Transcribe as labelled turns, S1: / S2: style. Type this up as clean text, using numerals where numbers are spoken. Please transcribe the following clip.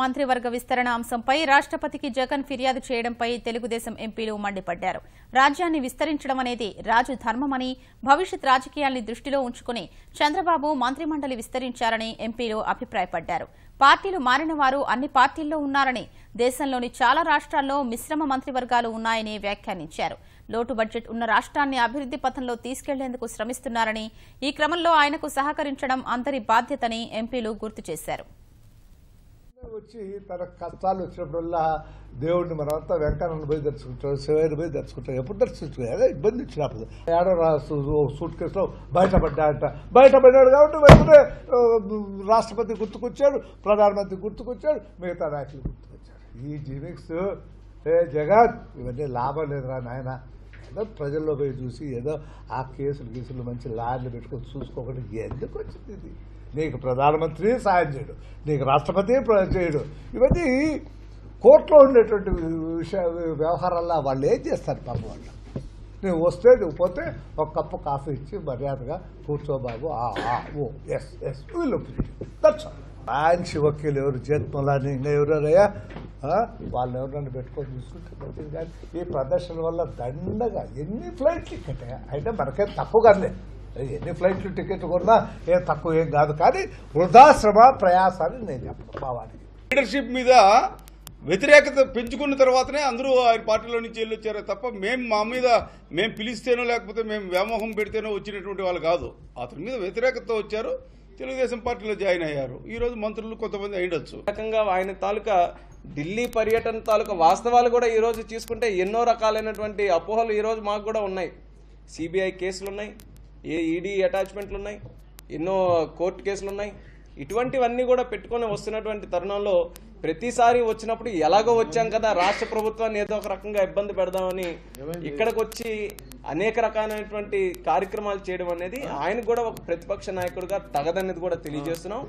S1: మంత్రివర్గ విస్తరణ అంశంపై రాష్ట్రపతికి జగన్ ఫిర్యాదు చేయడంపై తెలుగుదేశం ఎంపీలు మండిపడ్డారు. రాజ్యాన్ని విస్తరించడం అనేది రాజు ధర్మమని, భవిష్యత్ రాజకీయాల్ని దృష్టిలో ఉంచుకుని చంద్రబాబు మంత్రిమండలి విస్తరించారని ఎంపీలు అభిప్రాయపడ్డారు. పార్టీలు మారిన వారు అన్ని పార్టీల్లో ఉన్నారని, దేశంలోని చాలా రాష్ట్రాల్లో మిశ్రమ మంత్రివర్గాలు ఉన్నాయని వ్యాఖ్యానించారు. లోటు బడ్జెట్ ఉన్న రాష్ట్రాన్ని అభివృద్ధి పథంలో తీసుకెళ్లేందుకు శ్రమిస్తున్నారని, ఈ క్రమంలో ఆయనకు సహకరించడం అందరి బాధ్యతని ఎంపీలు గుర్తు చేశారు.
S2: వచ్చి తన కష్టాలు వచ్చినప్పుడల్లా దేవుడిని మనమంతా వెంకన్నను పోయి దర్శించుకుంటాం, శివయ్యను పోయి దర్శించుకుంటాం. ఎప్పుడు దర్శించుకోవాలి? ఇబ్బంది వచ్చినప్పుడు ఏడో సూట్ కేసులో బయటపడ్డాడు కాబట్టి వెంటనే రాష్ట్రపతి గుర్తుకొచ్చాడు, ప్రధానమంత్రి గుర్తుకొచ్చాడు, మిగతా నాయకులు గుర్తుకొచ్చాడు. ఈ జిమిక్స్ జగన్ ఇవన్నీ లాభం లేదురా నాయన. ఏదో ప్రజల్లో పోయి చూసి ఏదో ఆ కేసులు మంచి లాయర్లు పెట్టుకొని చూసుకోకుండా ఎందుకు వచ్చింది ఇది? నీకు ప్రధానమంత్రి సాయం చేయడు, నీకు రాష్ట్రపతి చేయడు. ఇవన్నీ కోర్టులో ఉండేటువంటి వ్యవహారాల్లో వాళ్ళు ఏం చేస్తారు పాప వాళ్ళు? నువ్వు వస్తే నువ్వు పోతే ఒక కప్పు కాఫీ ఇచ్చి మర్యాదగా కూర్చోబాబు, ఓ ఎస్ ఎస్ వీళ్ళు దట్స్ మంచి వకీలు ఎవరు చేత్మలాని ఇంకా ఎవరయ్యా వాళ్ళని ఎవరన్నా పెట్టుకొని చూసుకుంటే మంచిది. కానీ ఈ ప్రదర్శన వల్ల దండగా ఎన్ని ఫ్లైట్లు టికెట్ అయితే మనకేం తక్కువ కాదులే, ఎన్ని ఫ్లైట్లు టికెట్ కొన్నా ఏం తక్కువ ఏం కాదు. కానీ వృధాశ్రమ ప్రయాసాన్ని నేను చెప్పను మా వాడికి.
S3: లీడర్షిప్ మీద వ్యతిరేకత పెంచుకున్న తర్వాతనే అందరూ ఆయన పార్టీలో నుంచి వెళ్ళొచ్చారే తప్ప మా మీద మేము పిలిస్తేనో లేకపోతే మేము వ్యామోహం పెడితేనో వచ్చినటువంటి వాళ్ళు కాదు. అతని మీద వ్యతిరేకతతో వచ్చారు, తెలుగుదేశం పార్టీలో జాయిన్ అయ్యారు. ఈ రోజు మంత్రులు కొంతమంది అయ్యొచ్చు.
S4: రకంగా ఆయన తాలూకా ఢిల్లీ పర్యటన తాలూకా వాస్తవాలు కూడా ఈ రోజు తీసుకుంటే ఎన్నో రకాలైనటువంటి అపోహలు ఈ రోజు మాకు కూడా ఉన్నాయి. సిబిఐ కేసులు ఉన్నాయి, ఈడీ అటాచ్మెంట్లు ఉన్నాయి, ఎన్నో కోర్టు కేసులు ఉన్నాయి. ఇటువంటివన్నీ కూడా పెట్టుకొని వస్తున్నటువంటి తరుణంలో ప్రతిసారి వచ్చినప్పుడు ఎలాగో వచ్చాం కదా, రాష్ట్ర ప్రభుత్వాన్ని ఏదో ఒక రకంగా ఇబ్బంది పెడదామని ఇక్కడికి వచ్చి అనేక రకాలైనటువంటి కార్యక్రమాలు చేయడం అనేది ఆయనకు కూడా ఒక ప్రతిపక్ష నాయకుడిగా తగదనేది కూడా తెలియజేస్తున్నాం.